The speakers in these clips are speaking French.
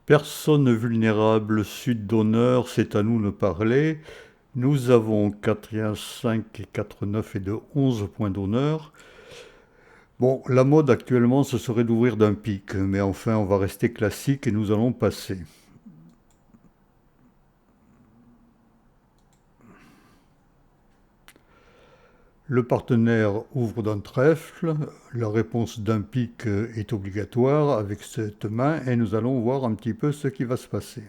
Personne vulnérable, sud d'honneur, c'est à nous de parler. Nous avons 4 5 et 4 9 et de 11 points d'honneur. Bon, la mode actuellement, ce serait d'ouvrir d'un pic, mais enfin, on va rester classique et nous allons passer. Le partenaire ouvre d'un trèfle, la réponse d'un pic est obligatoire avec cette main et nous allons voir un petit peu ce qui va se passer.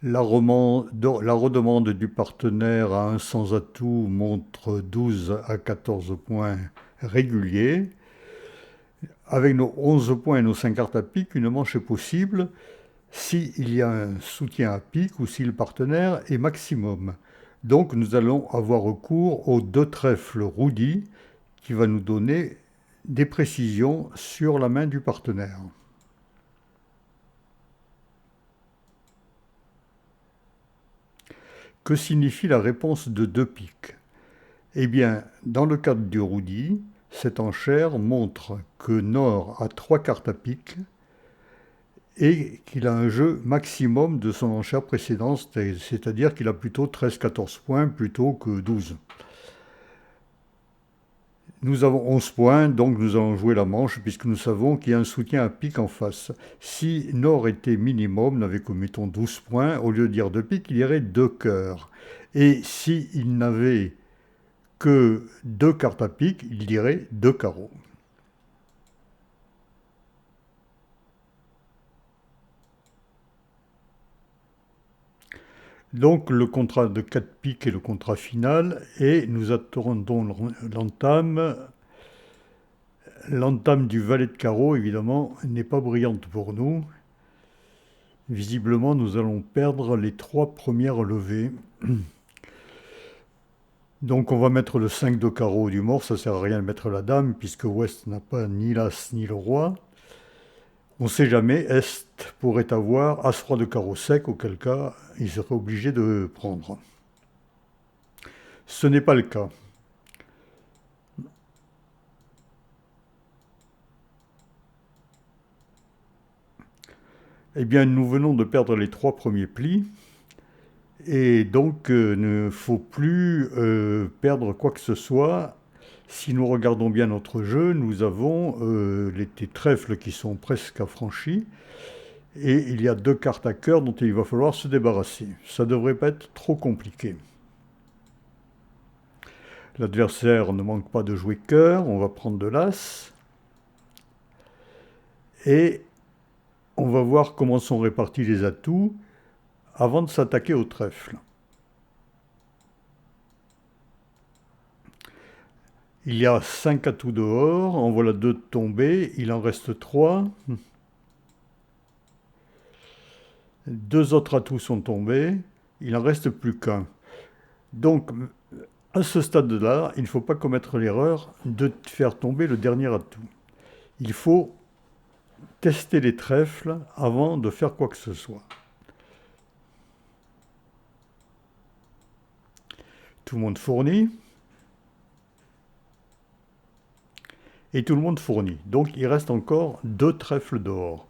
La redemande du partenaire à un sans atout montre 12 à 14 points réguliers. Avec nos 11 points et nos 5 cartes à pique, une manche est possible s'il y a un soutien à pique ou si le partenaire est maximum. Donc nous allons avoir recours aux deux trèfles roudis qui va nous donner des précisions sur la main du partenaire. Que signifie la réponse de deux piques? Eh bien, dans le cadre du roudi, cette enchère montre que Nord a 3 cartes à pique et qu'il a un jeu maximum de son enchère précédente, c'est-à-dire qu'il a plutôt 13-14 points plutôt que 12. Nous avons 11 points, donc nous allons jouer la manche puisque nous savons qu'il y a un soutien à pique en face. Si Nord était minimum, n'avait que mettons 12 points, au lieu de dire 2 piques, il y aurait 2 cœurs. Et s'il n'avait que 2 cartes à pique, il dirait 2 carreaux. Donc le contrat de 4 piques est le contrat final et nous attendons l'entame. L'entame du valet de carreau, évidemment, n'est pas brillante pour nous. Visiblement, nous allons perdre les 3 premières levées. Donc on va mettre le 5 de carreau du mort, ça sert à rien de mettre la dame puisque Ouest n'a pas ni l'As ni le roi. On ne sait jamais, Est pourrait avoir As-Roi de carreau sec, auquel cas il serait obligé de prendre. Ce n'est pas le cas. Eh bien, nous venons de perdre les 3 premiers plis, et donc il ne faut plus perdre quoi que ce soit. Si nous regardons bien notre jeu, nous avons les trèfles qui sont presque affranchis, et il y a 2 cartes à cœur dont il va falloir se débarrasser. Ça ne devrait pas être trop compliqué. L'adversaire ne manque pas de jouer cœur, on va prendre de l'As. Et on va voir comment sont répartis les atouts avant de s'attaquer au trèfle. Il y a 5 atouts dehors, en voilà 2 tombés, il en reste 3. 2 autres atouts sont tombés, il n'en reste plus qu'un. Donc, à ce stade-là, il ne faut pas commettre l'erreur de faire tomber le dernier atout. Il faut tester les trèfles avant de faire quoi que ce soit. Tout le monde fournit. Et tout le monde fournit. Donc il reste encore 2 trèfles dehors.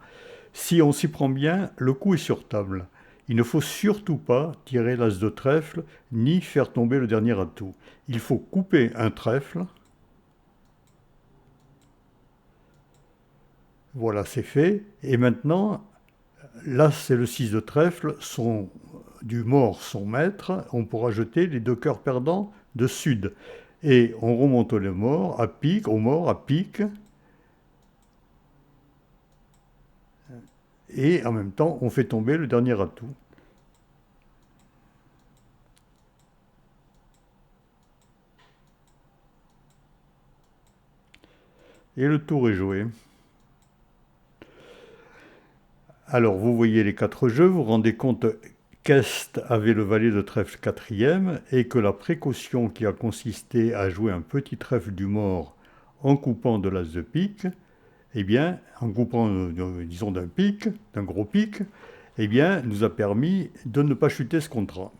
Si on s'y prend bien, le coup est sur table. Il ne faut surtout pas tirer l'as de trèfle, ni faire tomber le dernier atout. Il faut couper un trèfle. Voilà, c'est fait. Et maintenant, l'as et le 6 de trèfle sont du mort son maître. On pourra jeter les 2 cœurs perdants de sud. Et on remonte le mort à pique, au mort à pique. Et en même temps, on fait tomber le dernier atout. Et le tour est joué. Alors, vous voyez les 4 jeux, vous vous rendez compte qu'Est avait le valet de trèfle 4e et que la précaution qui a consisté à jouer un petit trèfle du mort en coupant de l'as de pique, eh bien, en coupant, disons, d'un pic, d'un gros pic, eh bien, nous a permis de ne pas chuter ce contrat.